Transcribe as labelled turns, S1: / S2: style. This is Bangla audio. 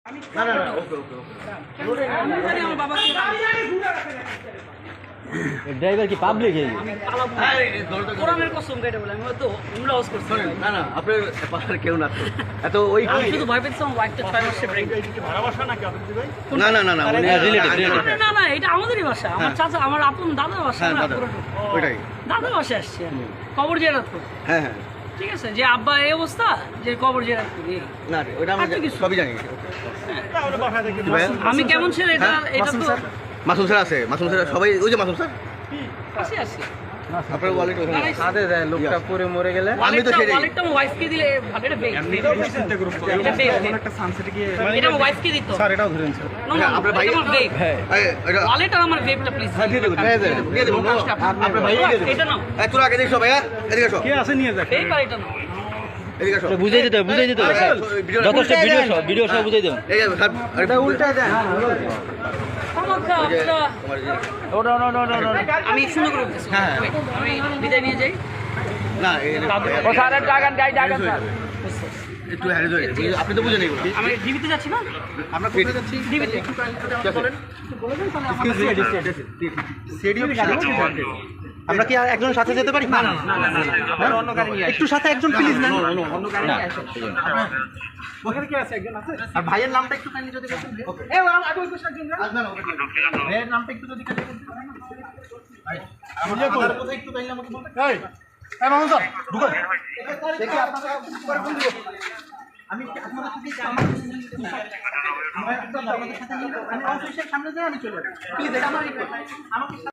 S1: না না না ওকে ওকে ওকে
S2: আমার বাবাকে
S3: ড্রাইভার কি পাবলিক
S2: কোরআনের কসম কেটে বলে আমি তো উমরা হাউস করছি
S1: না না আপনার পাশে কেউ না তো এত ওই
S2: আমি শুধু ভয় পেয়েছিলাম ওয়াইফটা 6 মাসের প্রেগন্যান্ট
S1: না না না না উনি
S3: relative,
S2: না না এটা আমাদেরই বাসা আমার চাচা আমার আপন দাদার বাসা
S1: হ্যাঁ
S2: না
S1: দাদা ওইটাই
S2: দাদার বাসায় আসছে কবর জিয়ারত করতে
S1: হ্যাঁ হ্যাঁ
S2: ঠিক আছে যে আব্বা এই অবস্থা যে কবর জিয়ারত করি
S1: না রে, ওটা আমি
S2: আর তো কিছু।
S1: সবই জানি
S2: আমি কেমন ছেলে এটা
S1: হ্যাঁ,
S2: এটা তো
S1: মাসুম স্যার আছে মাসুম স্যার সবাই ওই যে মাসুম স্যার
S2: আসি আসি
S1: আপনার ওয়ালেট ওখানে
S3: সাথে দেয় লোকটা পরে মরে গেলে
S1: আমি তো সেটাই
S2: ওয়ালেটটা আমার ওয়াইফকে দিলে ভালো এটা বেগ এটা বেগ এটা আমার ওয়াইফকে দিত
S3: স্যার এটাও ধরেন স্যার
S2: না না
S1: আপনার ভাই-
S2: এটা আমার বেগ
S1: এটা
S2: ওয়ালেট আর আমার বেগটা প্লিজ
S1: হ্যাঁ দিয়ে দেবো দিয়ে দেবো আপনার ভাই দিয়ে দেবো
S2: এটা নাও
S1: তোরা আগে দেখো ভাইয়া এদিকে আসো
S3: কে আছে নিয়ে যাক
S2: বেগ আর এটা নাও
S1: এদিকে আসো
S3: বুঝাই দিতে হবে স্যার যথেষ্ট ভিডিও সব বুঝাই দেন
S1: এই যে স্যার এটা উল্টায় দেন
S2: আমাকে আপনারা
S3: ওটা
S2: আমি সুন্দর করে বলতেছি
S1: হ্যাঁ।
S2: আমি বিদায় নিয়ে যাই
S1: না
S3: ও স্যার ডাগান ডাগান স্যার
S1: একটু হ্যারে ধরে আপনি তো বুঝেন এগুলো
S2: আমি ডিবিতে যাচ্ছি না
S1: আমরা কোথায় যাচ্ছি
S2: ডিবিতে
S1: বলেন
S3: আমরা কি একজন সাথে যেতে পারি না না না অন্য গাড়ি নিয়ে একটু সাথে একজন প্লিজ না অন্য গাড়ি নিয়ে আসো ওখানে কি আছে একজন আছে আর ভাইয়ের নামটা একটু কাইন্ডলি যদি বলতেন এ আগে ওই পাশে একজন ভাইয়ের নামটা একটু যদি কাইন্ডলি বলতেন আমাদের কোথায় একটু কাইন্ডলি আমাকে বলতে এই মামুন স্যার ঢুকো দেখি আপনারা পরে ফোন দিব আমি আপনাদের সাথে আমাদের সাথে নিয়ে আমি অফিসের সামনে যাই আমি চলে যাই প্লিজ এটা আমার আমাকে